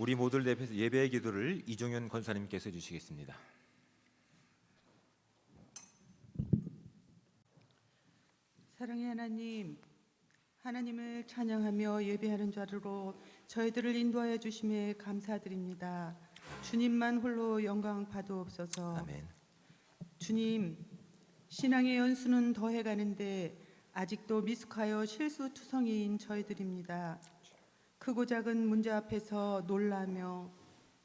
우리 모두를 대표해서 예배의 기도를 이종현 권사님께서 해주시겠습니다. 사랑의 하나님, 하나님을 찬양하며 예배하는 자리로 저희들을 인도하여 주심에 감사드립니다. 주님만 홀로 영광 받으옵소서. 아멘. 주님, 신앙의 연수는 더해가는데 아직도 미숙하여 실수투성이인 저희들입니다. 크고 작은 문제 앞에서 놀라며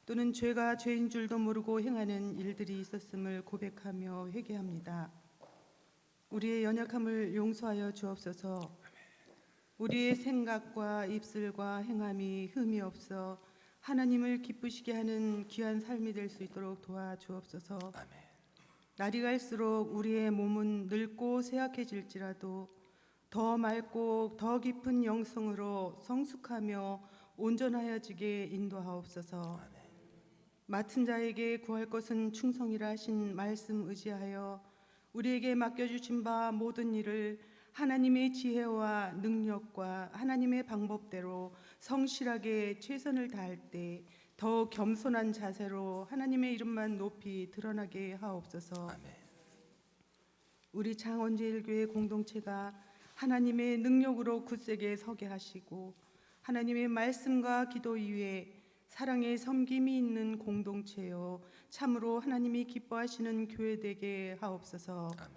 또는 죄가 죄인 줄도 모르고 행하는 일들이 있었음을 고백하며 회개합니다. 우리의 연약함을 용서하여 주옵소서. 우리의 생각과 입술과 행함이 흠이 없어 하나님을 기쁘시게 하는 귀한 삶이 될 수 있도록 도와주옵소서. 아멘. 날이 갈수록 우리의 몸은 늙고 쇠약해질지라도 더 맑고 더 깊은 영성으로 성숙하며 온전하여지게 인도하옵소서. 아멘. 맡은 자에게 구할 것은 충성이라 하신 말씀 의지하여 우리에게 맡겨주신 바 모든 일을 하나님의 지혜와 능력과 하나님의 방법대로 성실하게 최선을 다할 때 더 겸손한 자세로 하나님의 이름만 높이 드러나게 하옵소서. 아멘. 우리 창원제일교회 공동체가 하나님의 능력으로 굳세게 서게 하시고 하나님의 말씀과 기도 이외에 사랑의 섬김이 있는 공동체요 참으로 하나님이 기뻐하시는 교회 되게 하옵소서. 아멘.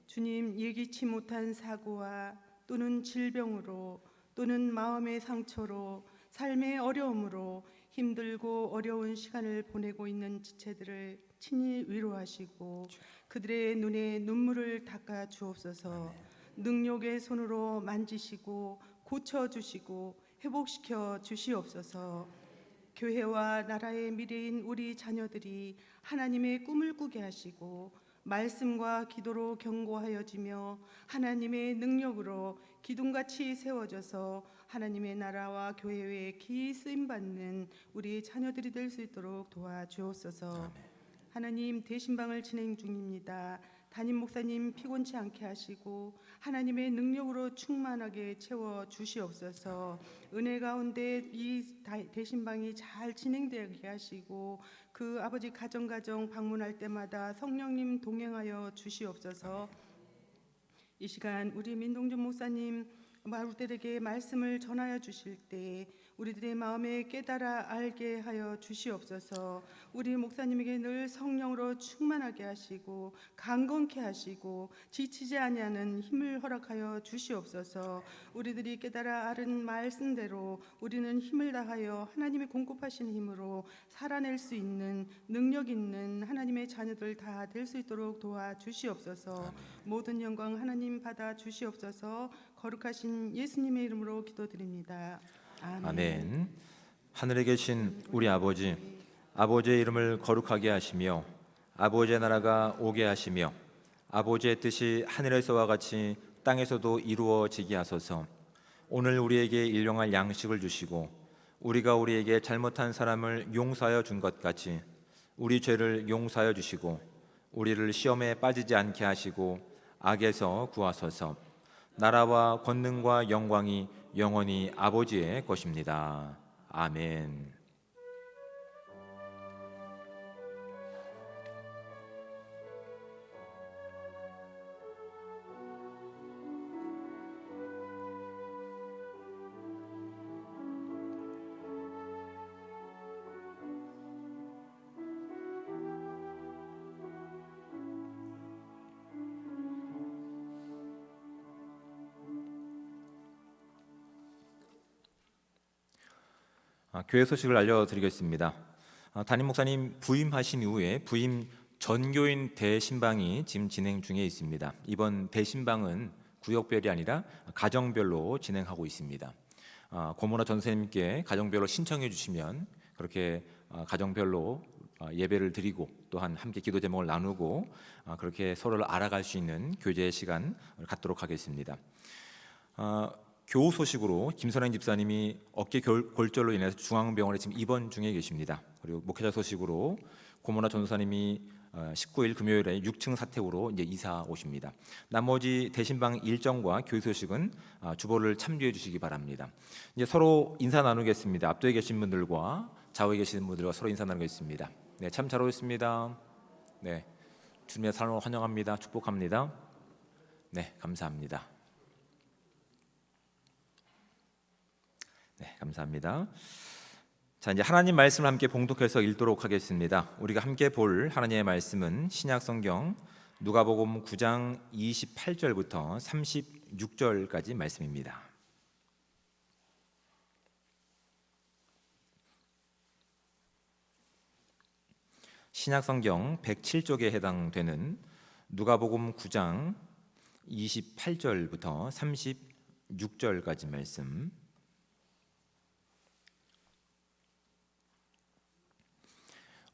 주님, 예기치 못한 사고와 또는 질병으로 또는 마음의 상처로 삶의 어려움으로 힘들고 어려운 시간을 보내고 있는 지체들을 친히 위로하시고 그들의 눈에 눈물을 닦아 주옵소서. 능력의 손으로 만지시고 고쳐주시고 회복시켜 주시옵소서. 교회와 나라의 미래인 우리 자녀들이 하나님의 꿈을 꾸게 하시고 말씀과 기도로 견고하여지며 하나님의 능력으로 기둥같이 세워져서 하나님의 나라와 교회에 기이 쓰임받는 우리 자녀들이 될 수 있도록 도와주옵소서. 하나님, 대신방을 진행 중입니다. 담임 목사님 피곤치 않게 하시고 하나님의 능력으로 충만하게 채워 주시옵소서. 은혜 가운데 이 대신방이 잘 진행되게 하시고 그 아버지 가정 방문할 때마다 성령님 동행하여 주시옵소서. 이 시간 우리 민동준 목사님 우리들에게 말씀을 전하여 주실 때 우리들의 마음에 깨달아 알게 하여 주시옵소서. 우리 목사님에게 늘 성령으로 충만하게 하시고 강건케 하시고 지치지 아니하는 힘을 허락하여 주시옵소서. 우리들이 깨달아 아는 말씀대로 우리는 힘을 다하여 하나님이 공급하신 힘으로 살아낼 수 있는 능력 있는 하나님의 자녀들 다 될 수 있도록 도와주시옵소서. 모든 영광 하나님 받아 주시옵소서. 거룩하신 예수님의 이름으로 기도드립니다. 아멘. 아멘. 하늘에 계신 우리 아버지, 아버지의 이름을 거룩하게 하시며 아버지의 나라가 오게 하시며 아버지의 뜻이 하늘에서와 같이 땅에서도 이루어지게 하소서. 오늘 우리에게 일용할 양식을 주시고 우리가 우리에게 잘못한 사람을 용서하여 준 것 같이 우리 죄를 용서하여 주시고 우리를 시험에 빠지지 않게 하시고 악에서 구하소서. 나라와 권능과 영광이 영원히 아버지의 것입니다. 아멘. 교회 소식을 알려드리겠습니다. 담임 목사님 부임하신 이후에 부임 전교인 대신방이 지금 진행 중에 있습니다. 이번 대신방은 구역별이 아니라 가정별로 진행하고 있습니다. 고모나 전선생님께 가정별로 신청해 주시면 그렇게 가정별로 예배를 드리고 또한 함께 기도 제목을 나누고 그렇게 서로를 알아갈 수 있는 교제의 시간을 갖도록 하겠습니다. 교우 소식으로 김선행 집사님이 어깨 골절로 인해서 중앙병원에 지금 입원 중에 계십니다. 그리고 목회자 소식으로 고모나 전도사님이 19일 금요일에 6층 사택으로 이제 이사 오십니다. 나머지 대신방 일정과 교회 소식은 주보를 참조해 주시기 바랍니다. 이제 서로 인사 나누겠습니다. 앞뒤에 계신 분들과 좌우에 계시는 분들과 서로 인사 나누겠습니다. 네, 참 잘 오셨습니다. 네, 주님의 삶을 환영합니다. 축복합니다. 네, 감사합니다. 네, 감사합니다. 자, 이제 하나님 말씀을 함께 봉독해서 읽도록 하겠습니다. 우리가 함께 볼 하나님의 말씀은 신약 성경 누가복음 9장 28절부터 36절까지 말씀입니다. 신약 성경 107쪽에 해당되는 누가복음 9장 28절부터 36절까지 말씀.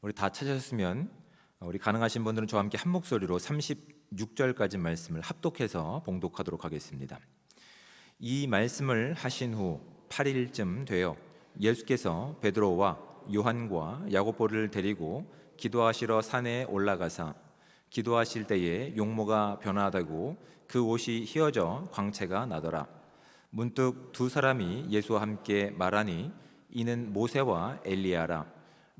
우리 다 찾으셨으면 우리 가능하신 분들은 저와 함께 한 목소리로 36절까지 말씀을 합독해서 봉독하도록 하겠습니다. 이 말씀을 하신 후 8일쯤 되어 예수께서 베드로와 요한과 야고보를 데리고 기도하시러 산에 올라가사 기도하실 때에 용모가 변화하다고 그 옷이 휘어져 광채가 나더라. 문득 두 사람이 예수와 함께 말하니 이는 모세와 엘리야라.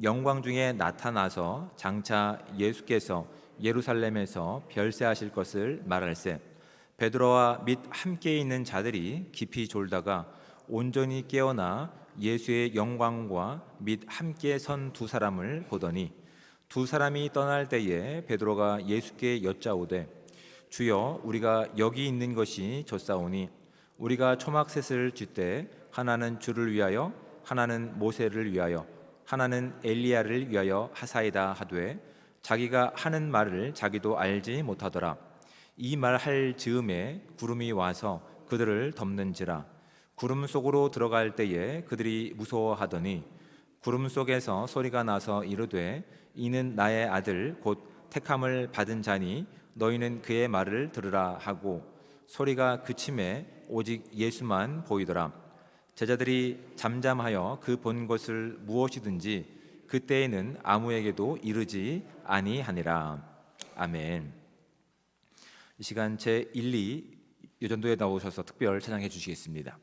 영광 중에 나타나서 장차 예수께서 예루살렘에서 별세하실 것을 말할세. 베드로와 및 함께 있는 자들이 깊이 졸다가 온전히 깨어나 예수의 영광과 및 함께 선 두 사람을 보더니 두 사람이 떠날 때에 베드로가 예수께 여짜오되 주여 우리가 여기 있는 것이 좋사오니 우리가 초막셋을 쥐때 하나는 주를 위하여 하나는 모세를 위하여 하나는 엘리야를 위하여 하사이다 하되 자기가 하는 말을 자기도 알지 못하더라. 이 말 할 즈음에 구름이 와서 그들을 덮는지라. 구름 속으로 들어갈 때에 그들이 무서워하더니 구름 속에서 소리가 나서 이르되 이는 나의 아들 곧 택함을 받은 자니 너희는 그의 말을 들으라 하고 소리가 그침에 오직 예수만 보이더라. 제자들이 잠잠하여 그 본 것을 무엇이든지 그때에는 아무에게도 이르지 아니하니라. 아멘. 이 시간 제 1, 2 요전도에 나오셔서 특별 찬양해 주시겠습니다.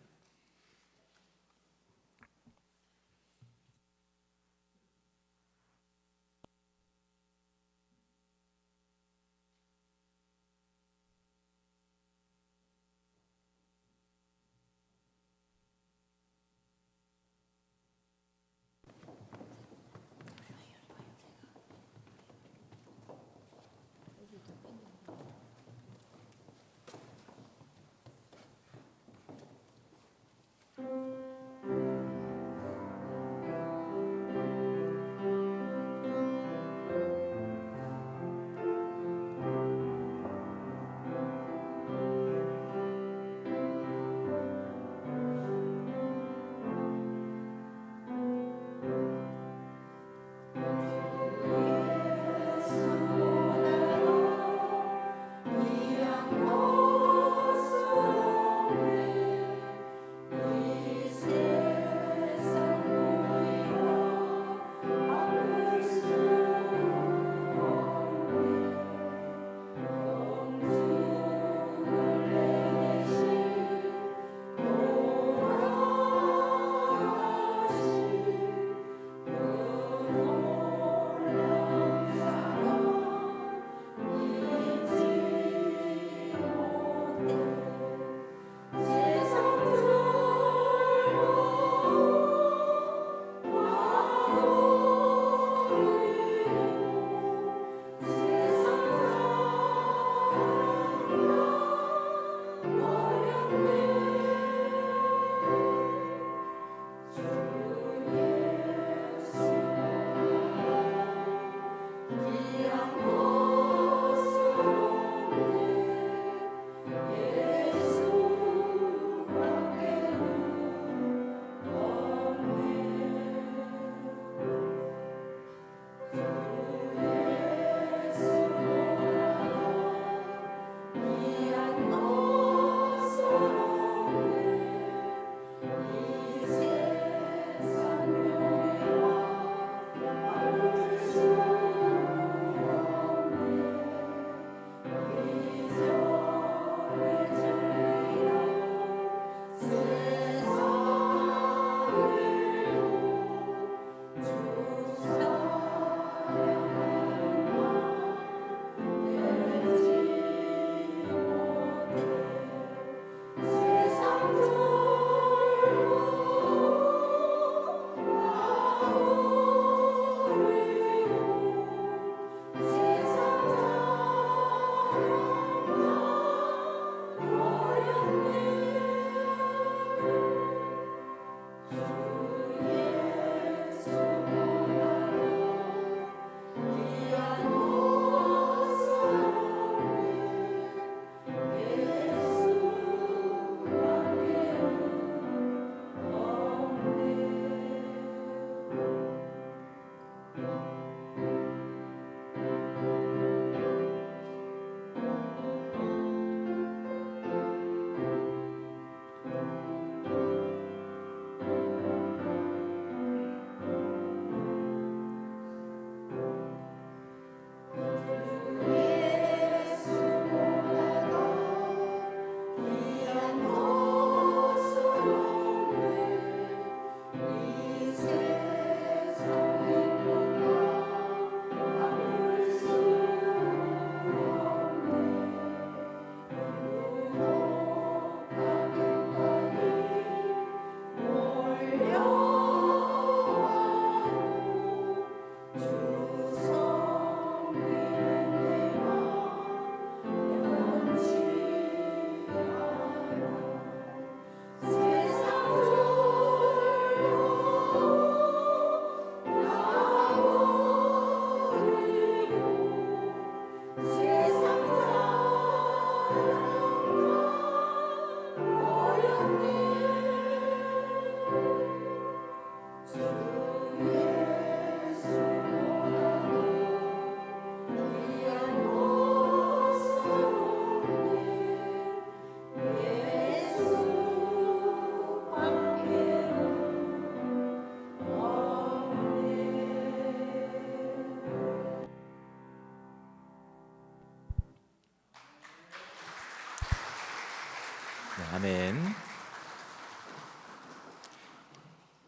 아멘.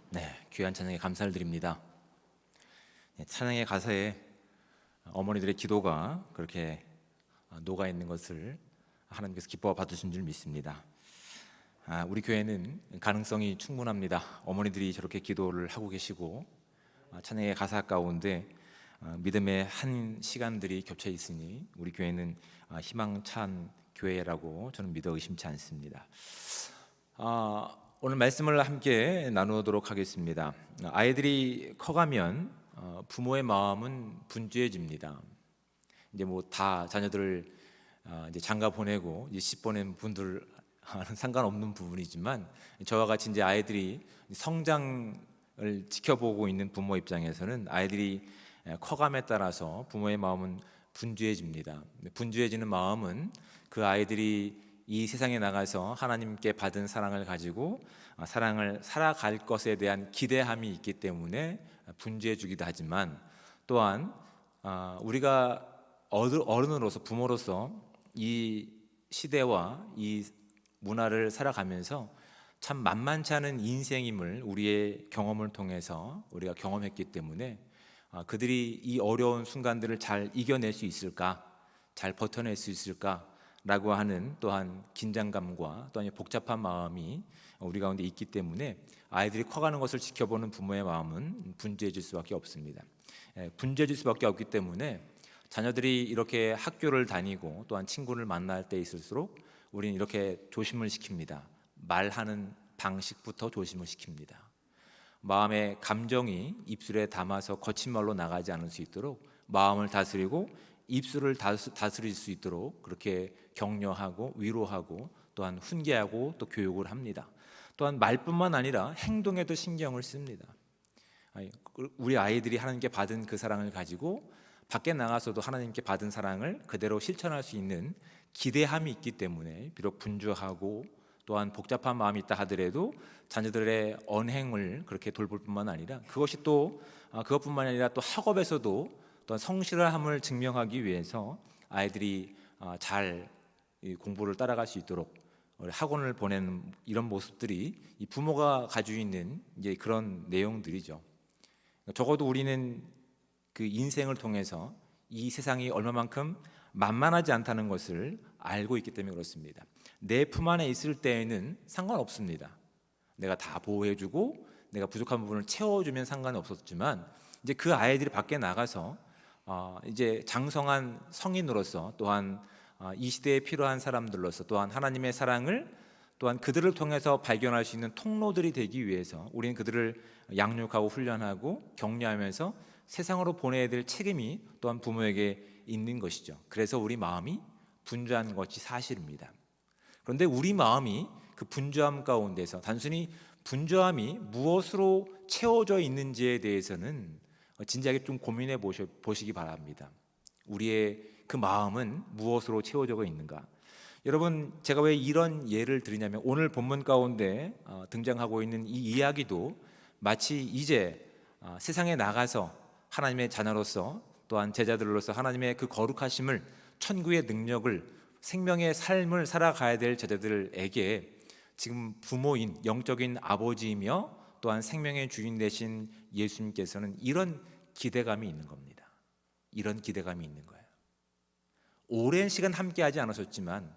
네, 귀한 찬양에 감사를 드립니다. 찬양의 가사에 어머니들의 기도가 그렇게 녹아 있는 것을 하나님께서 기뻐 받으신 줄 믿습니다. 우리 교회는 가능성이 충분합니다. 어머니들이 저렇게 기도를 하고 계시고 찬양의 가사 가운데 믿음의 한 시간들이 겹쳐 있으니 우리 교회는 희망찬 교회라고 저는 믿어 의심치 않습니다. 오늘 말씀을 함께 나누도록 하겠습니다. 아이들이 커가면 부모의 마음은 분주해집니다. 이제 뭐 다 자녀들을 이제 장가 보내고 이제 집 보낸 분들은 상관없는 부분이지만 저와 같이 이제 아이들이 성장을 지켜보고 있는 부모 입장에서는 아이들이 커감에 따라서 부모의 마음은 분주해집니다. 분주해지는 마음은 그 아이들이 이 세상에 나가서 하나님께 받은 사랑을 가지고 사랑을 살아갈 것에 대한 기대함이 있기 때문에 분주해지기도 하지만 또한 우리가 어른으로서 부모로서 이 시대와 이 문화를 살아가면서 참 만만치 않은 인생임을 우리의 경험을 통해서 우리가 경험했기 때문에 그들이 이 어려운 순간들을 잘 이겨낼 수 있을까, 잘 버텨낼 수 있을까라고 하는 또한 긴장감과 또한 복잡한 마음이 우리 가운데 있기 때문에 아이들이 커가는 것을 지켜보는 부모의 마음은 분주해질 수밖에 없습니다. 분주해질 수밖에 없기 때문에 자녀들이 이렇게 학교를 다니고 또한 친구를 만날 때 있을수록 우리는 이렇게 조심을 시킵니다. 말하는 방식부터 조심을 시킵니다. 마음의 감정이 입술에 담아서 거친 말로 나가지 않을 수 있도록 마음을 다스리고 입술을 다스릴 수 있도록 그렇게 격려하고 위로하고 또한 훈계하고 또 교육을 합니다. 또한 말뿐만 아니라 행동에도 신경을 씁니다. 우리 아이들이 하나님께 받은 그 사랑을 가지고 밖에 나가서도 하나님께 받은 사랑을 그대로 실천할 수 있는 기대함이 있기 때문에 비록 분주하고 또한 복잡한 마음이 있다 하더라도 자녀들의 언행을 그렇게 돌볼 뿐만 아니라 그것뿐만 아니라 또 학업에서도 또한 성실함을 증명하기 위해서 아이들이 잘 공부를 따라갈 수 있도록 학원을 보내는 이런 모습들이 이 부모가 가지고 있는 이제 그런 내용들이죠. 적어도 우리는 그 인생을 통해서 이 세상이 얼마만큼 만만하지 않다는 것을 알고 있기 때문에 그렇습니다. 내 품 안에 있을 때에는 상관없습니다. 내가 다 보호해주고 내가 부족한 부분을 채워주면 상관이 없었지만 이제 그 아이들이 밖에 나가서 이제 장성한 성인으로서 또한 이 시대에 필요한 사람들로서 또한 하나님의 사랑을 또한 그들을 통해서 발견할 수 있는 통로들이 되기 위해서 우리는 그들을 양육하고 훈련하고 격려하면서 세상으로 보내야 될 책임이 또한 부모에게 있는 것이죠. 그래서 우리 마음이 분주한 것이 사실입니다. 그런데 우리 마음이 그 분주함 가운데서 단순히 분주함이 무엇으로 채워져 있는지에 대해서는 진지하게 좀 고민해 보시기 바랍니다. 우리의 그 마음은 무엇으로 채워져 있는가? 여러분, 제가 왜 이런 예를 드리냐면 오늘 본문 가운데 등장하고 있는 이 이야기도 마치 이제 세상에 나가서 하나님의 자녀로서 또한 제자들로서 하나님의 그 거룩하심을 천국의 능력을 생명의 삶을 살아가야 될 제자들에게 지금 부모인 영적인 아버지이며 또한 생명의 주인 되신 예수님께서는 이런 기대감이 있는 겁니다. 이런 기대감이 있는 거예요. 오랜 시간 함께하지 않으셨지만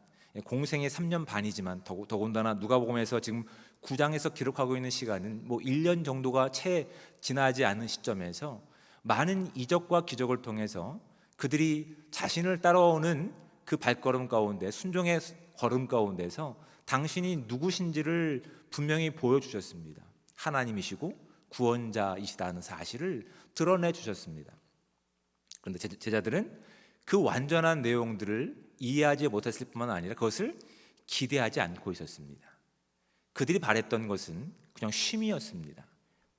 공생의 3년 반이지만 더군다나 누가복음에서 지금 9장에서 기록하고 있는 시간은 뭐 1년 정도가 채 지나지 않은 시점에서 많은 이적과 기적을 통해서 그들이 자신을 따라오는 그 발걸음 가운데 순종의 걸음 가운데서 당신이 누구신지를 분명히 보여주셨습니다. 하나님이시고 구원자이시다는 사실을 드러내 주셨습니다. 그런데 제자들은 그 완전한 내용들을 이해하지 못했을 뿐만 아니라 그것을 기대하지 않고 있었습니다. 그들이 바랬던 것은 그냥 쉼이었습니다.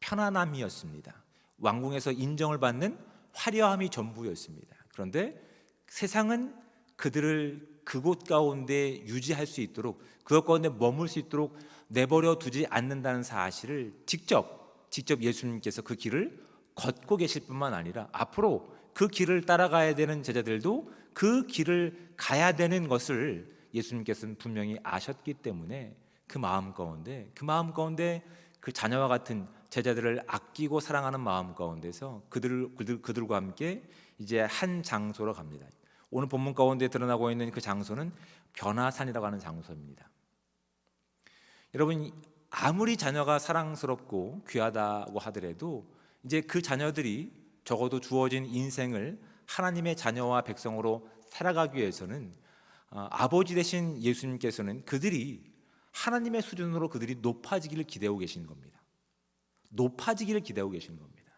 편안함이었습니다. 왕궁에서 인정을 받는 화려함이 전부였습니다. 그런데 세상은 그들을 그곳 가운데 유지할 수 있도록 그것 가운데 머물 수 있도록 내버려 두지 않는다는 사실을 직접 예수님께서 그 길을 걷고 계실 뿐만 아니라 앞으로 그 길을 따라가야 되는 제자들도 그 길을 가야 되는 것을 예수님께서는 분명히 아셨기 때문에 그 마음 가운데 그 자녀와 같은 제자들을 아끼고 사랑하는 마음 가운데서 그들과 함께 이제 한 장소로 갑니다. 오늘 본문 가운데 드러나고 있는 그 장소는 변화산이라고 하는 장소입니다. 여러분, 아무리 자녀가 사랑스럽고 귀하다고 하더라도 이제 그 자녀들이 적어도 주어진 인생을 하나님의 자녀와 백성으로 살아가기 위해서는 아버지 되신 예수님께서는 그들이 하나님의 수준으로 그들이 높아지기를 기대하고 계시는 겁니다. 높아지기를 기대하고 계시는 겁니다.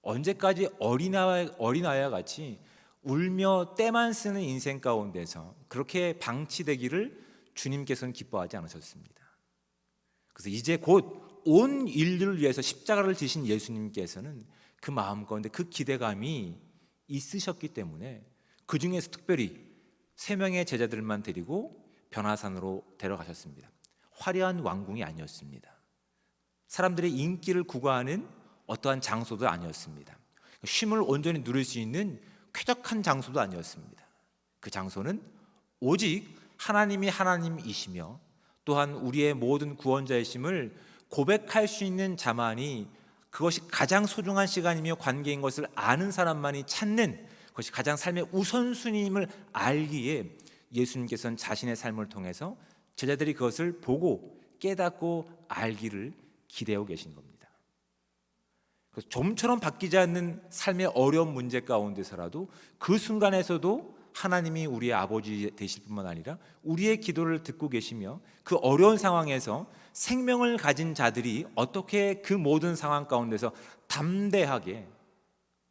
언제까지 어린아이와 같이 울며 때만 쓰는 인생 가운데서 그렇게 방치되기를 주님께서는 기뻐하지 않으셨습니다. 그래서 이제 곧 온 인류를 위해서 십자가를 지신 예수님께서는 그 마음 가운데 그 기대감이 있으셨기 때문에 그 중에서 특별히 3명의 제자들만 데리고 변화산으로 데려가셨습니다. 화려한 왕궁이 아니었습니다. 사람들의 인기를 구가하는 어떠한 장소도 아니었습니다. 쉼을 온전히 누릴 수 있는 쾌적한 장소도 아니었습니다. 그 장소는 오직 하나님이 하나님이시며 또한 우리의 모든 구원자이심을 고백할 수 있는 자만이, 그것이 가장 소중한 시간이며 관계인 것을 아는 사람만이 찾는 것이 가장 삶의 우선순위임을 알기에 예수님께서는 자신의 삶을 통해서 제자들이 그것을 보고 깨닫고 알기를 기대하고 계신 겁니다. 그래서 좀처럼 바뀌지 않는 삶의 어려운 문제 가운데서라도 그 순간에서도 하나님이 우리의 아버지 되실 뿐만 아니라 우리의 기도를 듣고 계시며 그 어려운 상황에서 생명을 가진 자들이 어떻게 그 모든 상황 가운데서 담대하게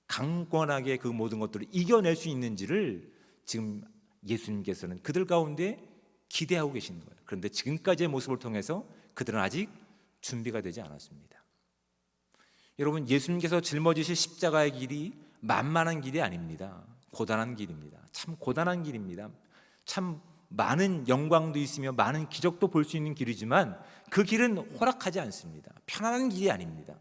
강건하게 그 모든 것들을 이겨낼 수 있는지를 지금 예수님께서는 그들 가운데 기대하고 계시는 거예요. 그런데 지금까지의 모습을 통해서 그들은 아직 준비가 되지 않았습니다. 여러분, 예수님께서 짊어지실 십자가의 길이 만만한 길이 아닙니다. 고단한 길입니다. 참 고단한 길입니다. 참 많은 영광도 있으며 많은 기적도 볼 수 있는 길이지만 그 길은 호락하지 않습니다. 편안한 길이 아닙니다.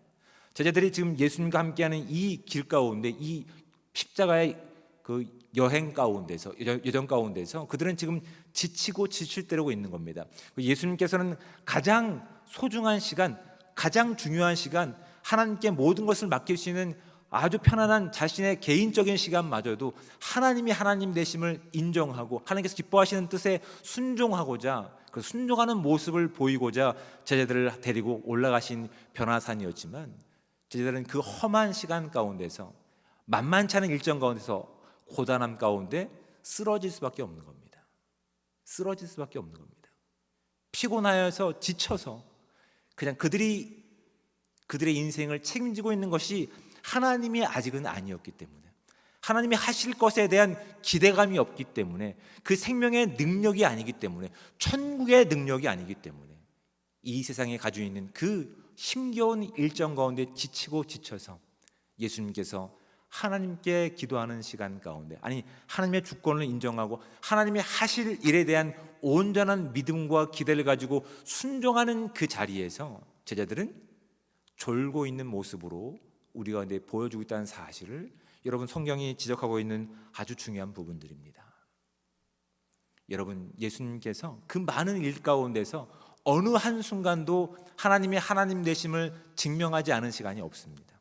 제자들이 지금 예수님과 함께하는 이 길 가운데, 이 십자가의 그 여행 가운데서, 여정 가운데서 그들은 지금 지치고 지칠 때라고 있는 겁니다. 예수님께서는 가장 소중한 시간, 가장 중요한 시간, 하나님께 모든 것을 맡길 수 있는 아주 편안한 자신의 개인적인 시간마저도 하나님이 하나님 되심을 인정하고 하나님께서 기뻐하시는 뜻에 순종하고자, 그 순종하는 모습을 보이고자 제자들을 데리고 올라가신 변화산이었지만, 제자들은 그 험한 시간 가운데서, 만만치 않은 일정 가운데서 고단함 가운데 쓰러질 수밖에 없는 겁니다. 쓰러질 수밖에 없는 겁니다. 피곤하여서 지쳐서 그냥 그들의 인생을 책임지고 있는 것이 하나님이 아직은 아니었기 때문에, 하나님이 하실 것에 대한 기대감이 없기 때문에, 그 생명의 능력이 아니기 때문에, 천국의 능력이 아니기 때문에 이 세상에 가지고 있는 그 힘겨운 일정 가운데 지치고 지쳐서 예수님께서 하나님께 기도하는 시간 가운데, 아니 하나님의 주권을 인정하고 하나님이 하실 일에 대한 온전한 믿음과 기대를 가지고 순종하는 그 자리에서 제자들은 졸고 있는 모습으로 우리 가운데 보여주고 있다는 사실을 여러분, 성경이 지적하고 있는 아주 중요한 부분들입니다. 여러분, 예수님께서 그 많은 일 가운데서 어느 한순간도 하나님의 하나님 되심을 증명하지 않은 시간이 없습니다.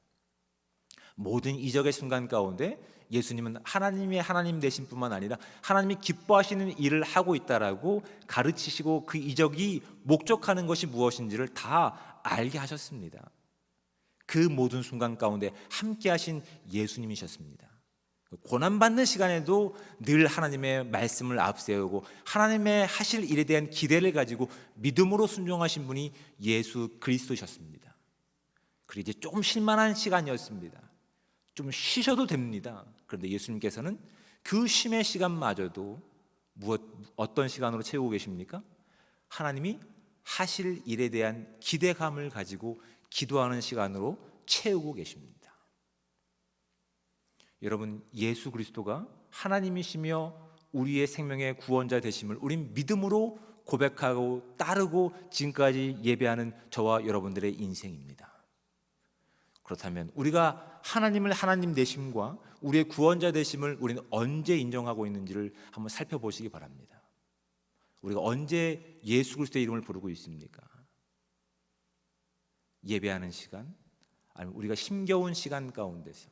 모든 이적의 순간 가운데 예수님은 하나님의 하나님 되심 뿐만 아니라 하나님이 기뻐하시는 일을 하고 있다라고 가르치시고 그 이적이 목적하는 것이 무엇인지를 다 알게 하셨습니다. 그 모든 순간 가운데 함께 하신 예수님이셨습니다. 고난받는 시간에도 늘 하나님의 말씀을 앞세우고 하나님의 하실 일에 대한 기대를 가지고 믿음으로 순종하신 분이 예수 그리스도셨습니다. 그리고 이제 좀 쉴만한 시간이었습니다. 좀 쉬셔도 됩니다. 그런데 예수님께서는 그 쉼의 시간마저도 어떤 시간으로 채우고 계십니까? 하나님이 하실 일에 대한 기대감을 가지고 기도하는 시간으로 채우고 계십니다. 여러분, 예수 그리스도가 하나님이시며 우리의 생명의 구원자 되심을 우린 믿음으로 고백하고 따르고 지금까지 예배하는 저와 여러분들의 인생입니다. 그렇다면 우리가 하나님을 하나님 되심과 우리의 구원자 되심을 우리는 언제 인정하고 있는지를 한번 살펴보시기 바랍니다. 우리가 언제 예수 그리스도의 이름을 부르고 있습니까? 예배하는 시간, 아니면 우리가 힘겨운 시간 가운데서,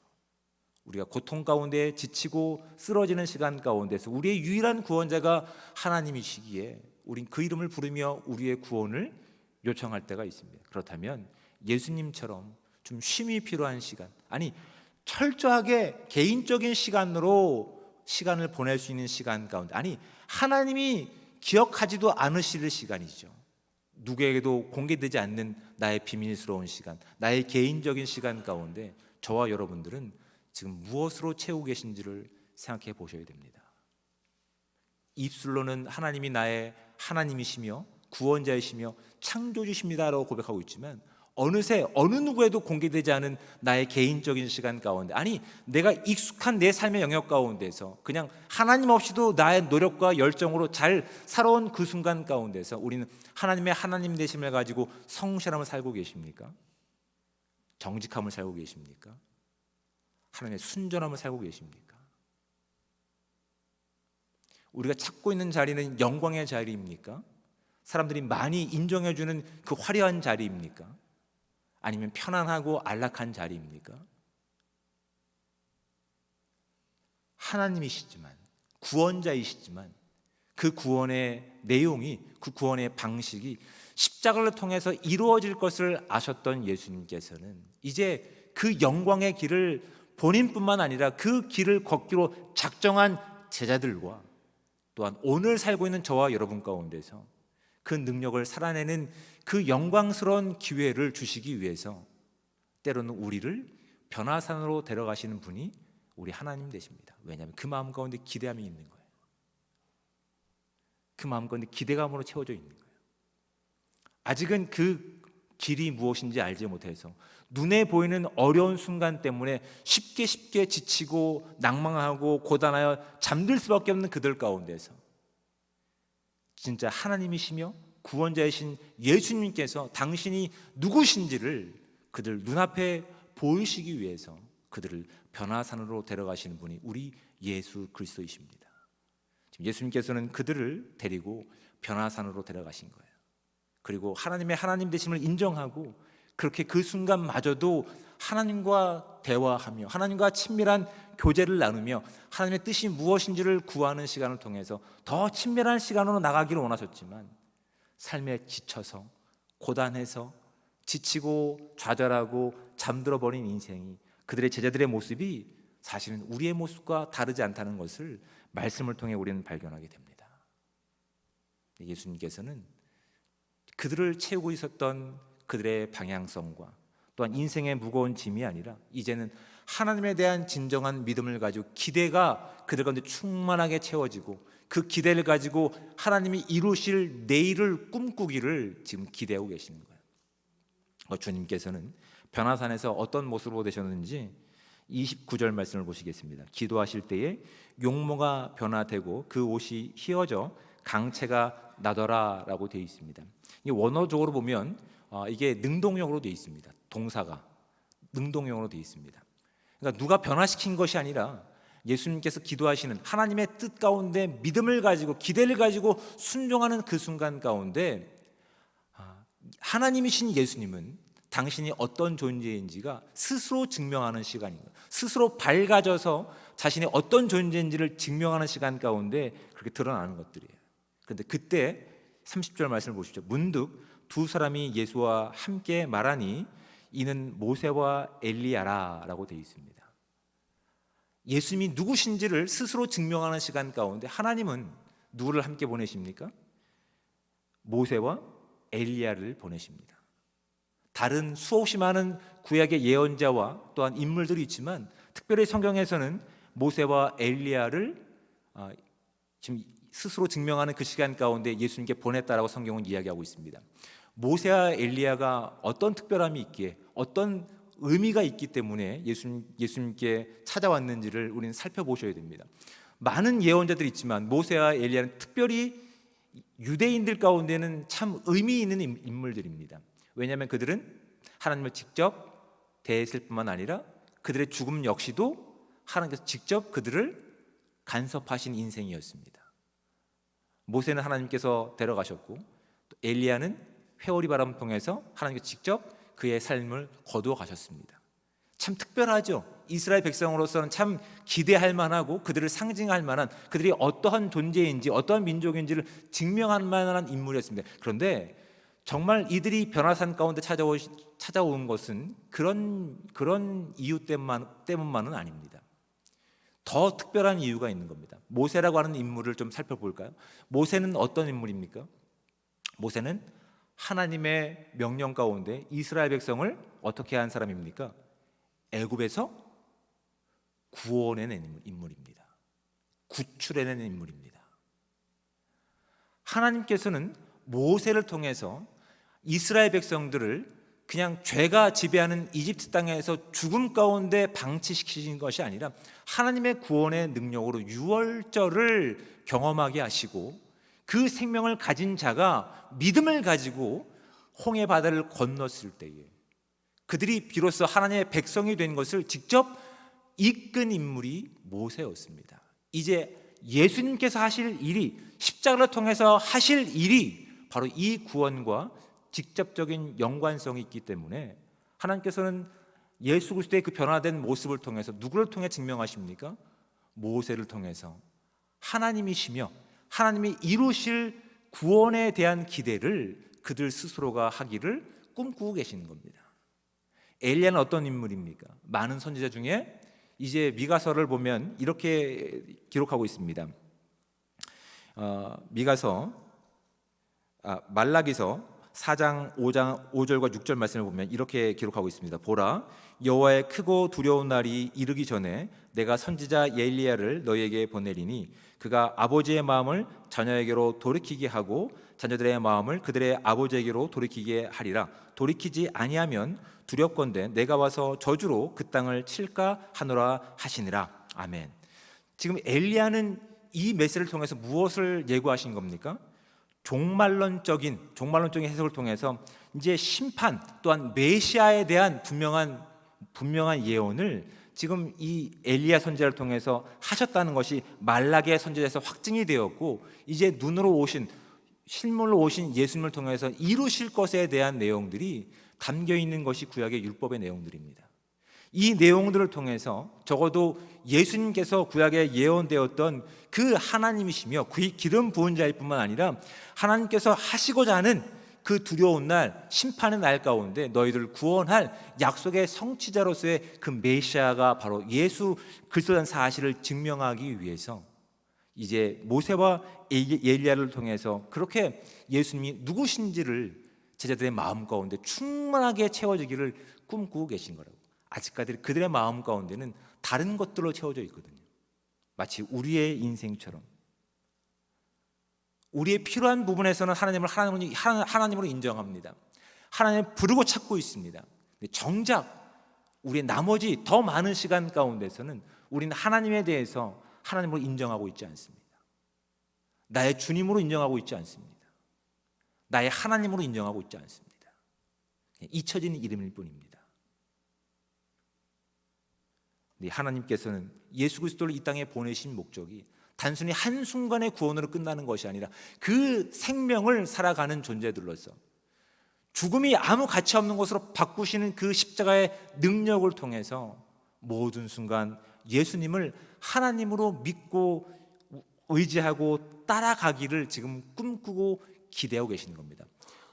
우리가 고통 가운데 지치고 쓰러지는 시간 가운데서 우리의 유일한 구원자가 하나님이시기에 우린 그 이름을 부르며 우리의 구원을 요청할 때가 있습니다. 그렇다면 예수님처럼 좀 쉼이 필요한 시간, 아니 철저하게 개인적인 시간으로 시간을 보낼 수 있는 시간 가운데, 아니 하나님이 기억하지도 않으실 시간이죠. 누구에게도 공개되지 않는 나의 비밀스러운 시간, 나의 개인적인 시간 가운데 저와 여러분들은 지금 무엇으로 채우고 계신지를 생각해 보셔야 됩니다. 입술로는 하나님이 나의 하나님이시며 구원자이시며 창조주십니다라고 고백하고 있지만 어느새 어느 누구에도 공개되지 않은 나의 개인적인 시간 가운데, 아니 내가 익숙한 내 삶의 영역 가운데서 그냥 하나님 없이도 나의 노력과 열정으로 잘 살아온 그 순간 가운데서 우리는 하나님의 하나님 되심을 가지고 성실함을 살고 계십니까? 정직함을 살고 계십니까? 하나님의 순전함을 살고 계십니까? 우리가 찾고 있는 자리는 영광의 자리입니까? 사람들이 많이 인정해주는 그 화려한 자리입니까? 아니면 편안하고 안락한 자리입니까? 하나님이시지만, 구원자이시지만 그 구원의 내용이, 그 구원의 방식이 십자가를 통해서 이루어질 것을 아셨던 예수님께서는 이제 그 영광의 길을 본인뿐만 아니라 그 길을 걷기로 작정한 제자들과 또한 오늘 살고 있는 저와 여러분 가운데서 그 능력을 살아내는 그 영광스러운 기회를 주시기 위해서 때로는 우리를 변화산으로 데려가시는 분이 우리 하나님 되십니다. 왜냐하면 그 마음 가운데 기대함이 있는 거예요. 그 마음 가운데 기대감으로 채워져 있는 거예요. 아직은 그 길이 무엇인지 알지 못해서 눈에 보이는 어려운 순간 때문에 쉽게 지치고 낭망하고 고단하여 잠들 수밖에 없는 그들 가운데서 진짜 하나님이시며 구원자이신 예수님께서 당신이 누구신지를 그들 눈앞에 보이시기 위해서 그들을 변화산으로 데려가시는 분이 우리 예수 그리스도이십니다. 지금 예수님께서는 그들을 데리고 변화산으로 데려가신 거예요. 그리고 하나님의 하나님 되심을 인정하고 그렇게 그 순간마저도 하나님과 대화하며 하나님과 친밀한 교제를 나누며 하나님의 뜻이 무엇인지를 구하는 시간을 통해서 더 친밀한 시간으로 나가기를 원하셨지만 삶에 지쳐서 고단해서 지치고 좌절하고 잠들어 버린 인생이, 그들의 제자들의 모습이 사실은 우리의 모습과 다르지 않다는 것을 말씀을 통해 우리는 발견하게 됩니다. 예수님께서는 그들을 채우고 있었던 그들의 방향성과 또한 인생의 무거운 짐이 아니라 이제는 하나님에 대한 진정한 믿음을 가지고 기대가 그들 가운데 충만하게 채워지고 그 기대를 가지고 하나님이 이루실 내일을 꿈꾸기를 지금 기대하고 계시는 거예요. 주님께서는 변화산에서 어떤 모습으로 되셨는지 29절 말씀을 보시겠습니다. 기도하실 때에 용모가 변화되고 그 옷이 휘어져 강체가 나더라라고 되어 있습니다. 이 원어적으로 보면 이게 능동형으로 되어 있습니다. 동사가 능동형으로 되어 있습니다. 그러니까 누가 변화시킨 것이 아니라 예수님께서 기도하시는 하나님의 뜻 가운데 믿음을 가지고 기대를 가지고 순종하는 그 순간 가운데 하나님이신 예수님은 당신이 어떤 존재인지가 스스로 증명하는 시간인 거예요. 스스로 밝아져서 자신이 어떤 존재인지를 증명하는 시간 가운데 그렇게 드러나는 것들이에요. 그런데 그때 30절 말씀을 보시죠. 문득 두 사람이 예수와 함께 말하니 이는 모세와 엘리야라라고 되어 있습니다. 예수님이 누구신지를 스스로 증명하는 시간 가운데 하나님은 누구를 함께 보내십니까? 모세와 엘리야를 보내십니다. 다른 수없이 많은 구약의 예언자와 또한 인물들이 있지만 특별히 성경에서는 모세와 엘리야를 지금 스스로 증명하는 그 시간 가운데 예수님께 보냈다라고 성경은 이야기하고 있습니다. 모세와 엘리야가 어떤 특별함이 있기에 어떤 의미가 있기 때문에 예수님께 찾아왔는지를 우리는 살펴보셔야 됩니다. 많은 예언자들이 있지만 모세와 엘리야는 특별히 유대인들 가운데는 참 의미 있는 인물들입니다. 왜냐하면 그들은 하나님을 직접 대했을 뿐만 아니라 그들의 죽음 역시도 하나님께서 직접 그들을 간섭하신 인생이었습니다. 모세는 하나님께서 데려가셨고 또 엘리야는 회오리 바람을 통해서 하나님께서 직접 그의 삶을 거두어 가셨습니다. 참 특별하죠. 이스라엘 백성으로서는 참 기대할 만하고 그들을 상징할 만한, 그들이 어떠한 존재인지 어떠한 민족인지를 증명할 만한 인물이었습니다. 그런데 정말 이들이 변화산 가운데 찾아온 것은 그런 이유 때문만은 아닙니다. 더 특별한 이유가 있는 겁니다. 모세라고 하는 인물을 좀 살펴볼까요? 모세는 어떤 인물입니까? 모세는 하나님의 명령 가운데 이스라엘 백성을 어떻게 한 사람입니까? 애굽에서 구원해낸 인물입니다. 구출해낸 인물입니다. 하나님께서는 모세를 통해서 이스라엘 백성들을 그냥 죄가 지배하는 이집트 땅에서 죽음 가운데 방치시키신 것이 아니라 하나님의 구원의 능력으로 유월절을 경험하게 하시고 그 생명을 가진 자가 믿음을 가지고 홍해 바다를 건넜을 때에 그들이 비로소 하나님의 백성이 된 것을 직접 이끈 인물이 모세였습니다. 이제 예수님께서 하실 일이, 십자가를 통해서 하실 일이 바로 이 구원과 직접적인 연관성이 있기 때문에 하나님께서는 예수 그리스도의 그 변화된 모습을 통해서 누구를 통해 증명하십니까? 모세를 통해서 하나님이시며 하나님이 이루실 구원에 대한 기대를 그들 스스로가 하기를 꿈꾸고 계시는 겁니다. 엘리야는 어떤 인물입니까? 많은 선지자 중에 이제 미가서를 보면 이렇게 기록하고 있습니다. 말라기서 4장 5절과 6절 말씀을 보면 이렇게 기록하고 있습니다. 보라, 여호와의 크고 두려운 날이 이르기 전에 내가 선지자 엘리야를 너희에게 보내리니 그가 아버지의 마음을 자녀에게로 돌이키게 하고 자녀들의 마음을 그들의 아버지에게로 돌이키게 하리라. 돌이키지 아니하면 두렵건대 내가 와서 저주로 그 땅을 칠까 하노라 하시니라. 아멘. 지금 엘리야는 이 메시지를 통해서 무엇을 예고하신 겁니까? 종말론적인 해석을 통해서 이제 심판 또한 메시아에 대한 분명한 예언을 지금 이 엘리야 선지자를 통해서 하셨다는 것이 말라기의 선지자에서 확증이 되었고 이제 실물로 오신 예수님을 통해서 이루실 것에 대한 내용들이 담겨 있는 것이 구약의 율법의 내용들입니다. 이 내용들을 통해서 적어도 예수님께서 구약에 예언되었던 그 하나님이시며 그 기름 부은 자일 뿐만 아니라 하나님께서 하시고자 하는 그 두려운 날, 심판의 날 가운데 너희들을 구원할 약속의 성취자로서의 그 메시아가 바로 예수 그리스도라는 사실을 증명하기 위해서 이제 모세와 엘리야를 통해서 그렇게 예수님이 누구신지를 제자들의 마음 가운데 충만하게 채워지기를 꿈꾸고 계신 거라고. 아직까지 그들의 마음 가운데는 다른 것들로 채워져 있거든요. 마치 우리의 인생처럼 우리의 필요한 부분에서는 하나님으로 인정합니다. 하나님을 부르고 찾고 있습니다. 근데 정작 우리의 나머지 더 많은 시간 가운데서는 우리는 하나님에 대해서 하나님으로 인정하고 있지 않습니다. 나의 주님으로 인정하고 있지 않습니다. 나의 하나님으로 인정하고 있지 않습니다. 잊혀진 이름일 뿐입니다. 하나님께서는 예수 그리스도를 이 땅에 보내신 목적이 단순히 한순간의 구원으로 끝나는 것이 아니라 그 생명을 살아가는 존재들로서 죽음이 아무 가치 없는 것으로 바꾸시는 그 십자가의 능력을 통해서 모든 순간 예수님을 하나님으로 믿고 의지하고 따라가기를 지금 꿈꾸고 기대하고 계시는 겁니다.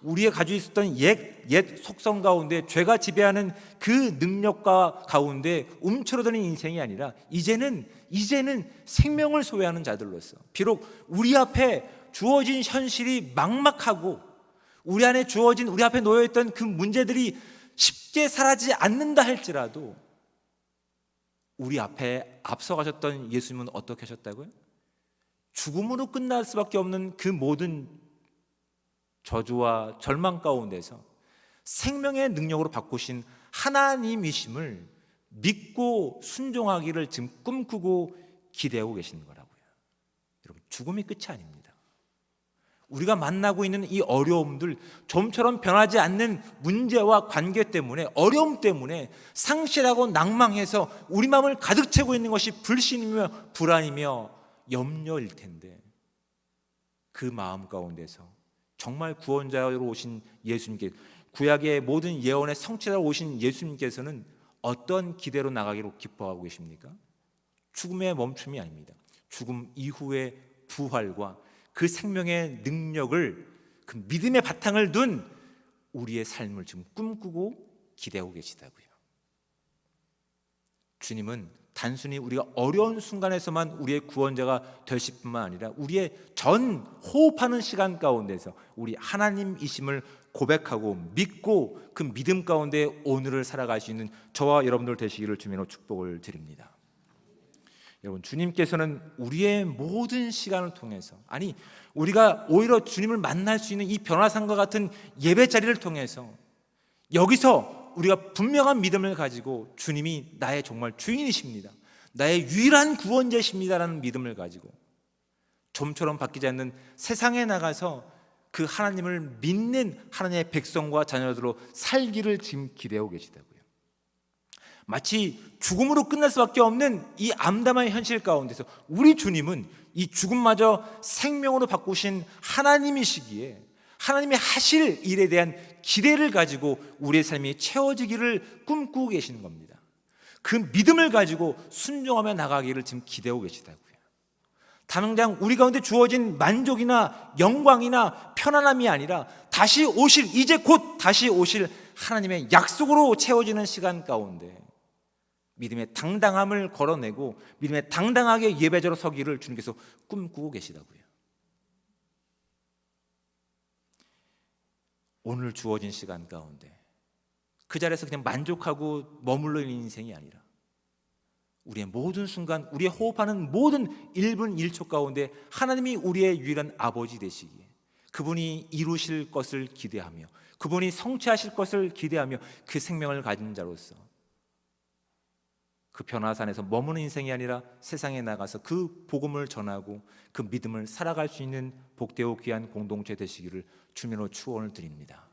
우리가 가지고 있었던 옛 속성 가운데 죄가 지배하는 그 능력과 가운데 움츠러드는 인생이 아니라 이제는 생명을 소유하는 자들로서 비록 우리 앞에 주어진 현실이 막막하고 우리 앞에 놓여있던 그 문제들이 쉽게 사라지지 않는다 할지라도 우리 앞에 앞서가셨던 예수님은 어떻게 하셨다고요? 죽음으로 끝날 수밖에 없는 그 모든 저주와 절망 가운데서 생명의 능력으로 바꾸신 하나님이심을 믿고 순종하기를 지금 꿈꾸고 기대하고 계시는 거라고요. 여러분, 죽음이 끝이 아닙니다. 우리가 만나고 있는 이 어려움들, 좀처럼 변하지 않는 문제와 관계 때문에, 어려움 때문에 상실하고 낭망해서 우리 마음을 가득 채우고 있는 것이 불신이며 불안이며 염려일 텐데 그 마음 가운데서 정말 구원자로 오신 예수님께, 구약의 모든 예언의 성취자로 오신 예수님께서는 어떤 기대로 나가기로 기뻐하고 계십니까? 죽음의 멈춤이 아닙니다. 죽음 이후의 부활과 그 생명의 능력을, 그 믿음의 바탕을 둔 우리의 삶을 지금 꿈꾸고 기대하고 계시다고요. 주님은 단순히 우리가 어려운 순간에서만 우리의 구원자가 되실 뿐만 아니라 우리의 전 호흡하는 시간 가운데서 우리 하나님이심을 고백하고 믿고 그 믿음 가운데 오늘을 살아갈 수 있는 저와 여러분들 되시기를 주님으로 축복을 드립니다. 여러분, 주님께서는 우리의 모든 시간을 통해서, 아니 우리가 오히려 주님을 만날 수 있는 이 변화산과 같은 예배 자리를 통해서 여기서 우리가 분명한 믿음을 가지고 주님이 나의 정말 주인이십니다, 나의 유일한 구원자십니다라는 믿음을 가지고 좀처럼 바뀌지 않는 세상에 나가서 그 하나님을 믿는 하나님의 백성과 자녀들로 살기를 지금 기대하고 계시다고요. 마치 죽음으로 끝날 수밖에 없는 이 암담한 현실 가운데서 우리 주님은 이 죽음마저 생명으로 바꾸신 하나님이시기에 하나님이 하실 일에 대한 기대를 가지고 우리의 삶이 채워지기를 꿈꾸고 계시는 겁니다. 그 믿음을 가지고 순종하며 나가기를 지금 기대하고 계시다고요. 당장 우리 가운데 주어진 만족이나 영광이나 편안함이 아니라 다시 오실, 이제 곧 다시 오실 하나님의 약속으로 채워지는 시간 가운데 믿음의 당당함을 걸어내고 믿음의 당당하게 예배자로 서기를 주님께서 꿈꾸고 계시다고요. 오늘 주어진 시간 가운데 그 자리에서 그냥 만족하고 머물러 있는 인생이 아니라 우리의 모든 순간, 우리의 호흡하는 모든 1분 1초 가운데 하나님이 우리의 유일한 아버지 되시기에 그분이 이루실 것을 기대하며 그분이 성취하실 것을 기대하며 그 생명을 가진 자로서 그 변화산에서 머무는 인생이 아니라 세상에 나가서 그 복음을 전하고 그 믿음을 살아갈 수 있는 복되고 귀한 공동체 되시기를 주님으로 축원을 드립니다.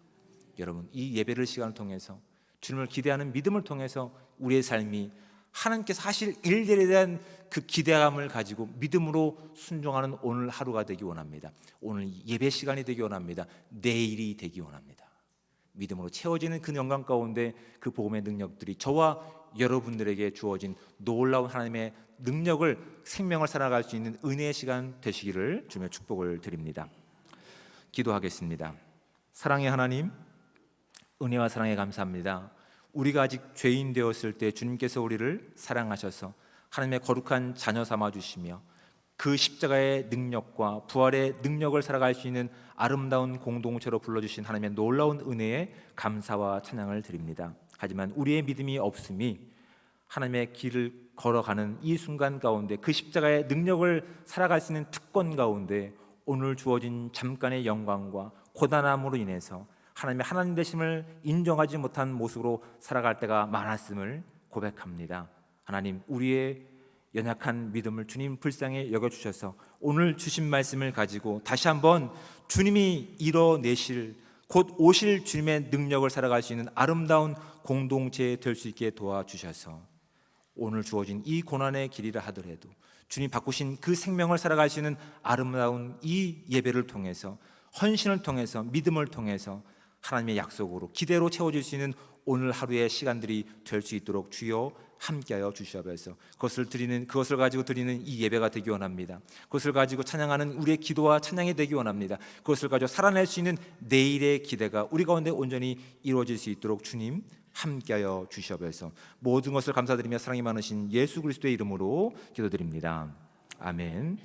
여러분, 이 예배를 시간을 통해서 주님을 기대하는 믿음을 통해서 우리의 삶이 하나님께서 하실 일들에 대한 그 기대감을 가지고 믿음으로 순종하는 오늘 하루가 되기 원합니다. 오늘 예배 시간이 되기 원합니다. 내일이 되기 원합니다. 믿음으로 채워지는 그 영광 가운데 그 복음의 능력들이 저와 여러분들에게 주어진 놀라운 하나님의 능력을, 생명을 살아갈 수 있는 은혜의 시간 되시기를 주님의 축복을 드립니다. 기도하겠습니다. 사랑의 하나님, 은혜와 사랑에 감사합니다. 우리가 아직 죄인 되었을 때 주님께서 우리를 사랑하셔서 하나님의 거룩한 자녀 삼아 주시며 그 십자가의 능력과 부활의 능력을 살아갈 수 있는 아름다운 공동체로 불러주신 하나님의 놀라운 은혜에 감사와 찬양을 드립니다. 하지만 우리의 믿음이 없음이 하나님의 길을 걸어가는 이 순간 가운데 그 십자가의 능력을 살아갈 수 있는 특권 가운데 오늘 주어진 잠깐의 영광과 고단함으로 인해서 하나님의 하나님 되심을 인정하지 못한 모습으로 살아갈 때가 많았음을 고백합니다. 하나님, 우리의 연약한 믿음을 주님 불쌍히 여겨주셔서 오늘 주신 말씀을 가지고 다시 한번 주님이 이뤄내실, 곧 오실 주님의 능력을 살아갈 수 있는 아름다운 공동체 될 수 있게 도와주셔서 오늘 주어진 이 고난의 길이라 하더라도 주님 바꾸신 그 생명을 살아갈 수 있는 아름다운 이 예배를 통해서, 헌신을 통해서, 믿음을 통해서 하나님의 약속으로 기대로 채워질 수 있는 오늘 하루의 시간들이 될 수 있도록 주여 함께하여 주시옵소서. 그것을 가지고 드리는 이 예배가 되기 원합니다. 그것을 가지고 찬양하는 우리의 기도와 찬양이 되기 원합니다. 그것을 가지고 살아낼 수 있는 내일의 기대가 우리 가운데 온전히 이루어질 수 있도록 주님 함께하여 주시옵소서. 모든 것을 감사드리며 사랑이 많으신 예수 그리스도의 이름으로 기도드립니다. 아멘.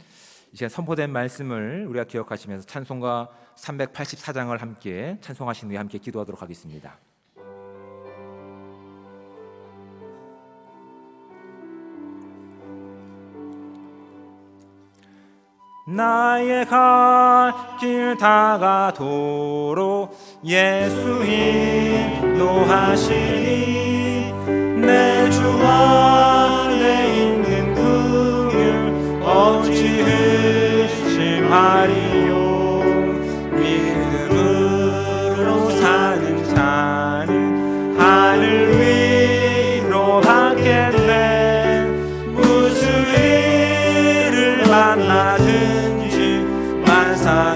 이 시간 선포된 말씀을 우리가 기억하시면서 찬송가 384장을 함께 찬송하신 후에 함께 기도하도록 하겠습니다. 나의 갈 길 다가도록 예수 인도하시니 내 주 안에 있는 긍휼 어찌 의심하리요. 믿음으로 사는 자는 하늘 위로 받겠네. 무슨 일을 만나든지 만사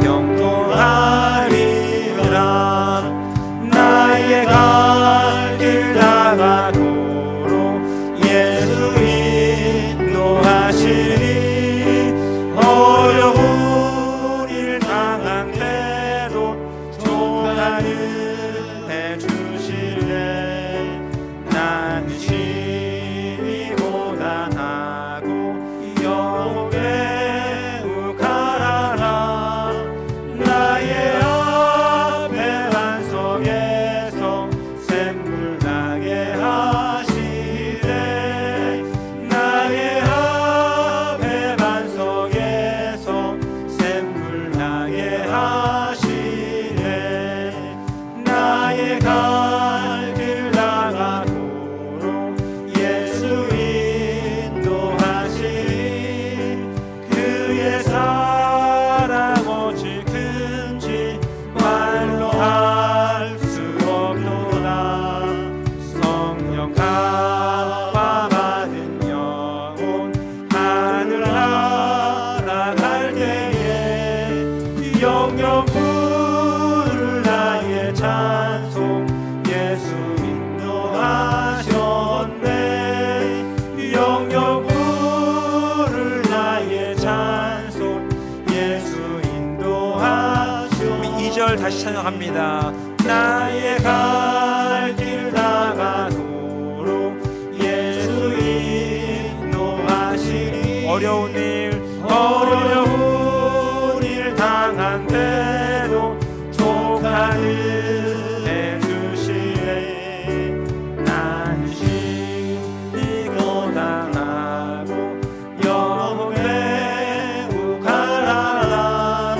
형통하리라. 나의 갈 길 나가도록 예수 인도하시니 어려운 일 당한 때도 조언을 해주시네. 나는 심히 고단하고 영매우 가라라. 나의 앞에 반석에서 샘물 나게 하시네. 나의 앞에 반석에서 샘물 나게 하시네. 나의 갈 길 나가도록 예수 인도하시니 그의 사랑 오직 큰지 말로 할 수 없도다. 성령 감화 받은 영혼 하늘 날아갈 때에 영영 부를 나의 찬송 예수 인도하셨네. 영영 부를 나의 찬송 예수 인도하셨네. 2절 다시 찬양합니다. 나의 갈 길 나가도록 예수 인도하시니 어려운 일 당한 때도 족하는 해주시네. 난 심히 고단하고 영매우 가라라.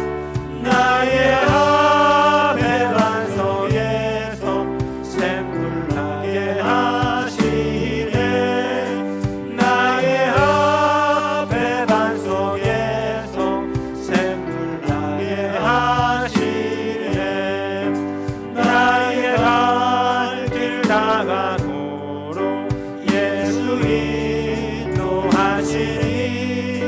나의 앞에 반석에서 샘물 나게 하시네. 나의 앞에 반석에서 샘물 나게 하시네. 나의 갈 길 나가도록 예수 인도하시니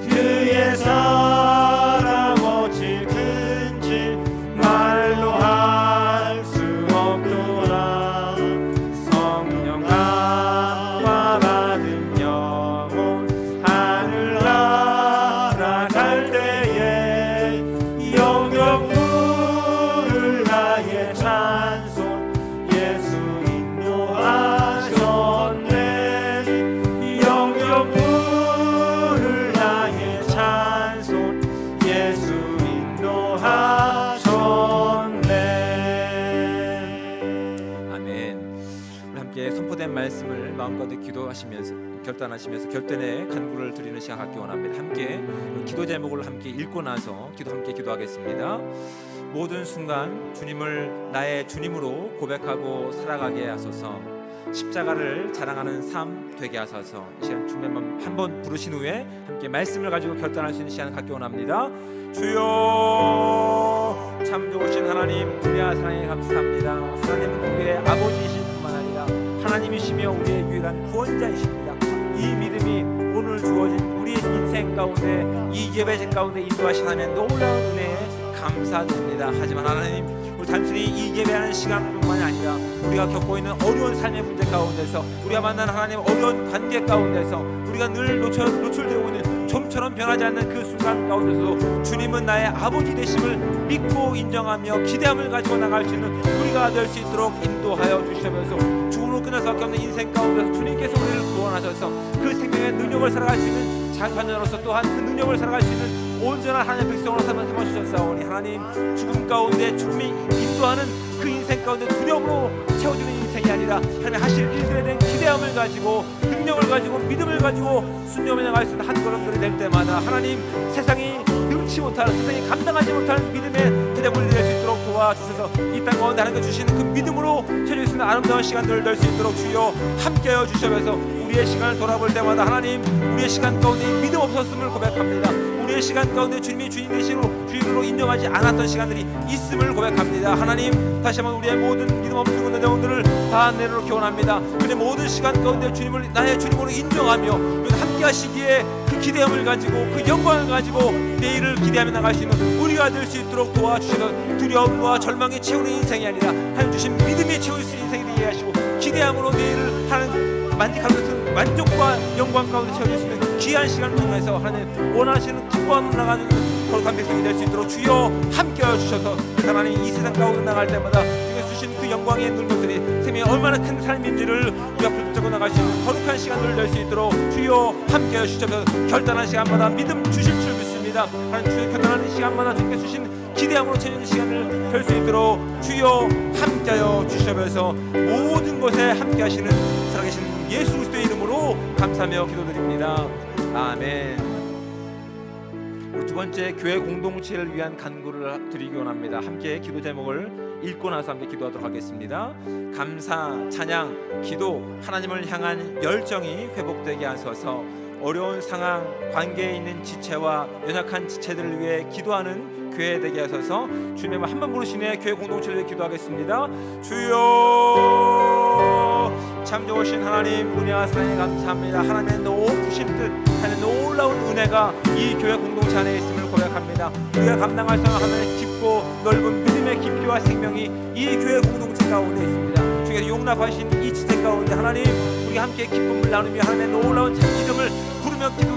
그의 사랑 어찌 큰지 말로 할 수 없도다. 성령 감화 받은 영혼 하늘 날아갈 때에 영영 부를 나의 찬송 예수 인도하셨네. 영영 부를 나의 찬송 예수 인도하셨네. 아멘. 우리 함께 선포된 말씀을 마음가운데 기도하시면서 결단하시면서 결단의 간구를 드리는 시간 갖기 원합니다. 함께 기도 제목을 함께 읽고 나서 함께 기도하겠습니다. 모든 순간 주님을 나의 주님으로 고백하고 살아가게 하소서. 십자가를 자랑하는 삶 되게 하소서. 이 시간 주님만 한번 부르신 후에 함께 말씀을 가지고 결단할 수 있는 시간 갖기 원합니다. 주여, 참 좋으신 하나님, 우리의 사랑에 감사합니다. 하나님은 우리의 아버지이실 뿐만 아니라 하나님이시며 우리의 유일한 구원자이십니다. 이 믿음이 오늘 주어진 우리의 인생 가운데 이 예배제 가운데 인도하신 하나님의 놀라운 은혜에 감사드립니다. 하지만 하나님, 우리 단순히 이 예배하는 시간뿐만이 아니라 우리가 겪고 있는 어려운 삶의 문제 가운데서 우리가 만나는 하나님 어려운 관계 가운데서 우리가 늘 노출되고 있는 좀처럼 변하지 않는 그 순간 가운데서도 주님은 나의 아버지 되심을 믿고 인정하며 기대함을 가지고 나갈 수 있는 우리가 될 수 있도록 인도하여 주시면서 죽음으로 끝날 수밖에 없는 인생 가운데서 주님께서 우리를 구원하셔서 그 생명의 능력을 살아갈 수 있는 자녀로서 또한 그 능력을 살아갈 수 있는 온전한 하나님의 백성으로 삼아주셨사오니 하나님, 죽음 가운데 죽음이 인도하는 그 인생 가운데 두려움으로 채워주는 인생이 아니라 하나님 하실 일들에 대한 기대함을 가지고 능력을 가지고 믿음을 가지고 순종해 나갈 수 있는 한 걸음들이 될 때마다 하나님, 세상이 능치 못하는, 세상이 감당하지 못하는 믿음의 대답을 낼 수 있도록 도와주셔서 이 땅 가운데 하나님께 주시는 그 믿음으로 채워질 수 있는 아름다운 시간들을 낼 수 있도록 주여 함께하여 주셔서 우리의 시간을 돌아볼 때마다 하나님, 우리의 시간 가운데 믿음 없었음을 고백합니다. 우리의 시간 가운데 주님이 주인 주인으로 인정하지 않았던 시간들이 있음을 고백합니다. 하나님, 다시 한번 우리의 모든 믿음 없는 내용들을 다 내려놓기 원합니다. 우리의 모든 시간 가운데 주님을 나의 주님으로 인정하며 함께 함께 하시기에 그 기대함을 가지고 그 영광을 가지고 내일을 기대하며 나갈 수 있는 우리가 될 수 있도록 도와주시는 두려움과 절망에 채우는 인생이 아니라 하나님 주신 믿음에 채울 수 있는 인생이 되게 하시고 기대함으로 내일을 하는 만족하는 것은 만족과 영광 가운데 채워질 수 있는 귀한 시간을 통해서 하나님 원하시는 기뻐하며 나가는 거룩한 백성이 될 수 있도록 주여 함께하여 주셔서 하나님 이 세상 가운데 나갈 때마다 주께서 주신 그 영광의 눈물들이 생명이 얼마나 큰 삶인지를 우리 앞으로 붙잡고 나갈 수 있는 거룩한 시간들을 낼 수 있도록 주여 함께하여 주셔서 결단한 시간마다 믿음 주실 줄 믿습니다. 하나님 주의 결단하는 시간마다 주께 주신 기대함으로 채워지는 시간을 될 수 있도록 주여 함께하여 주셔서 모든 것에 함께하시는 살아계신 예수 그리스도의 이름으로 감사하며 기도드립니다. 아멘. 두 번째, 교회 공동체를 위한 간구를 드리기 원합니다. 함께 기도 제목을 읽고 나서 함께 기도하도록 하겠습니다. 감사, 찬양, 기도, 하나님을 향한 열정이 회복되게 하소서. 어려운 상황, 관계에 있는 지체와 연약한 지체들을 위해 기도하는 교회 되게 하소서. 주님의 한번 부르시네 교회 공동체를 위해 기도하겠습니다. 주여, 참 좋으신 하나님, 은혜와 사랑에 감사합니다. 하나님의 높으신 뜻, 하나님의 놀라운 은혜가 이 교회 공동체 안에 있음을 고백합니다. 우리가 감당할 수 없는 하나님의 깊고 넓은 믿음의 깊이와 생명이 이 교회 공동체 가운데 있습니다. 주께서 용납하신 이 지체 가운데 하나님, 우리가 함께 기쁨을 나누며 하나님의 놀라운 참 이름을 부르며 기도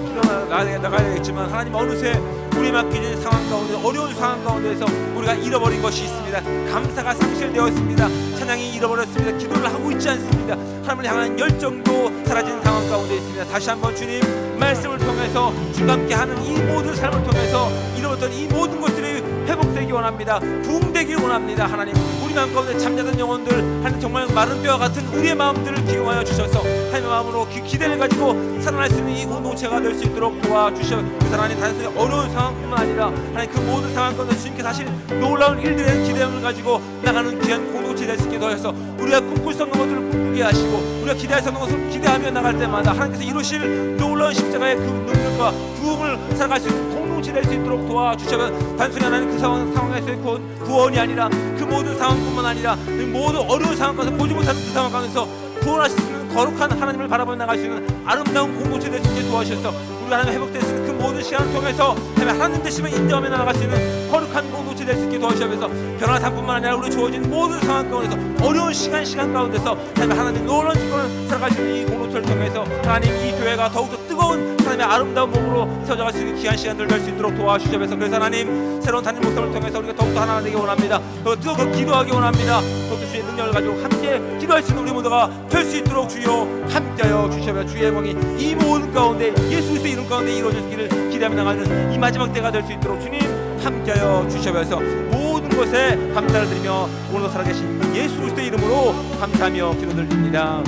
나가야 되겠지만 하나님, 어느새 우리 맡겨진 상황 가운데, 어려운 상황 가운데에서 우리가 잃어버린 것이 있습니다. 감사가 상실되었습니다. 찬양이 잃어버렸습니다. 기도를 하고 있지 않습니다. 하나님을 향한 열정도 사라진 상황 가운데 있습니다. 다시 한번 주님 말씀을 통해서 주님과 함께 하는 이 모든 삶을 통해서 잃어버렸던 이 모든 것들이 회복되기 원합니다. 부흥되기 원합니다. 하나님, 우리 마음 가운데 잠자던 영혼들, 하나님 정말 마른 뼈와 같은 우리의 마음들을 기용하여 주셔서 하나님의 마음으로 기대를 가지고 살아날 수 있는 이 공동체가 될 수 있도록 도와주셔서 하나님, 단순히 어려운 상황뿐만 아니라 하나님 그 모든 상황 가운데 주님께 사실 놀라운 일들의 기대함을 가지고 나가는 귀한 공동체 될 수 있게 도와주셔서 우리가 꿈꿀 수 없는 것들을 꿈꾸게 하시고 우리가 기대할 수 없는 것을 기대하며 나갈 때마다 하나님께서 이루실 놀라운 십자가의 그 능력과 부흥을 살아갈 수 있는 공동체 될 수 있도록 도와주셔서 단순히 하나님 그 상황에서의 구원이 아니라 그 모든 상황뿐만 아니라 그 모든 어려운 상황 가운데 보지 못하는 그 상황 가운데서 구원하실 수 있는 거룩한 하나님을 바라보며 나갈 수 있는 아름다운 공동체 될 수 있게 도와주셔서 우리가 하나님 회복될 수 있는 그 모든 시간을 통해서 하나님 되시면 인정하며 나갈 수 있는 거룩한 공동체 될 수 있게 도와주셔서 변화 상뿐만 아니라 우리 주어진 모든 상황 가운데서 어려운 시간 가운데서 하나님 놀라운 주권을 살아갈 수 있는 이 공동체를 통해서 하나님 이 교회가 더욱더 뜨거운 하나님의 아름다운 몸으로 세워져갈 수 있는 귀한 시간들 될 수 있도록 도와주셔서 그래서 하나님 새로운 단임 목성을 통해서 우리가 더욱더 하나가 되기 원합니다. 더 뜨겁게 기도하기 원합니다. 더욱더 주의 능력을 가지고 함께 기도할 수 있는 우리 모두가 될 수 있도록 주여 함께하여 주셔서 주의 영광이 이 모든 가운데 예수 그리스도의 이름 가운데 이루어지기를 기대하며 나가는 이 마지막 때가 될 수 있도록 주님 함께하여 주셔서 모든 것에 감사를 드리며 오늘도 살아계신 예수 그리스도의 이름으로 감사하며 기도드립니다.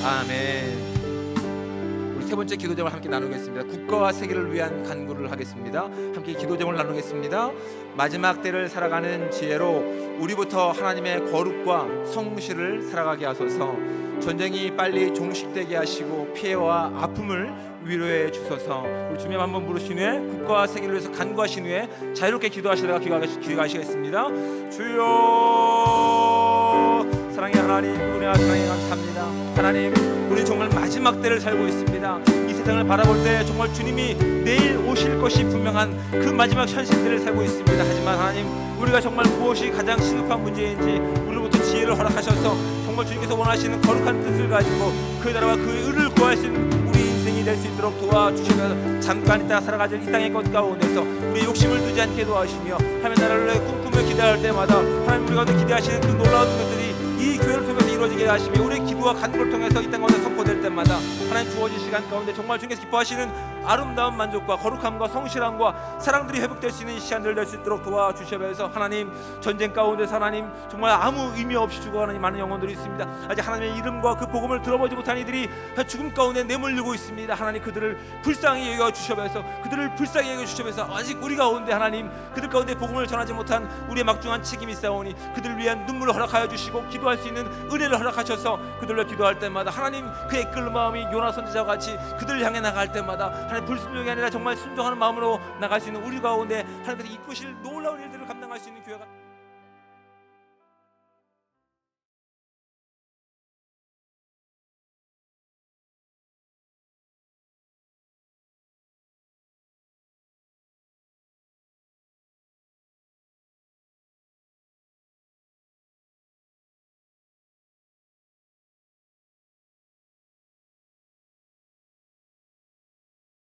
아멘. 우리 세 번째 기도 제목을 함께 나누겠습니다. 국가와 세계를 위한 간구를 하겠습니다. 함께 기도 제목을 나누겠습니다. 마지막 때를 살아가는 지혜로 우리부터 하나님의 거룩과 성실을 살아가게 하소서. 전쟁이 빨리 종식되게 하시고 피해와 아픔을 위로해 주소서. 우리 주님 한번 부르신 후에 국가와 세계를 위해서 간구하신 후에 자유롭게 기도하시다가 기도하시겠습니다. 주여, 사랑의 하나님, 은혜와 사랑에 감사합니다. 하나님, 우리 정말 마지막 때를 살고 있습니다. 이 세상을 바라볼 때 정말 주님이 내일 오실 것이 분명한 그 마지막 현실들을 살고 있습니다. 하지만 하나님, 우리가 정말 무엇이 가장 시급한 문제인지 우리로부터 지혜를 허락하셔서 정말 주님께서 원하시는 거룩한 뜻을 가지고 그 나라와 그 의를 구할 수 있는 우리 인생이 될 수 있도록 도와주시면서 잠깐 있다가 살아가질 이 땅의 것 가운데서 우리 욕심을 두지 않게 도와주시며 하나님의 나라를 꿈꾸며 기대할 때마다 하나님 우리가 기대하시는 그 놀라운 것들이 이 교회를 통해서 이루어지게 하시며 우리의 기도와 간구를 통해서 이 땅 가운데 선포될 때마다 하나님 주어진 시간 가운데 정말 주님께서 기뻐하시는 아름다운 만족과 거룩함과 성실함과 사랑들이 회복될 수 있는 시간들 될 수 있도록 도와주셔서 하나님, 전쟁 가운데서 하나님 정말 아무 의미 없이 죽어가는 많은 영혼들이 있습니다. 아직 하나님의 이름과 그 복음을 들어보지 못한 이들이 죽음 가운데 내몰리고 있습니다. 하나님, 그들을 불쌍히 여겨주셔서 그들을 불쌍히 여겨주셔서 아직 우리 가운데 하나님 그들 가운데 복음을 전하지 못한 우리의 막중한 책임이 있사오니 그들을 위한 눈물을 허락하여 주시고 기도할 수 있는 은혜를 허락하셔서 그들로 기도할 때마다 하나님 그의 끓는 마음이 요나 선지자와 같이 그들을 향해 나갈 때마다 하나님 불순종이 아니라 정말 순종하는 마음으로 나갈 수 있는 우리 가운데 하나님께서 이끄실 놀라운 일들을 감당할 수 있는 교회가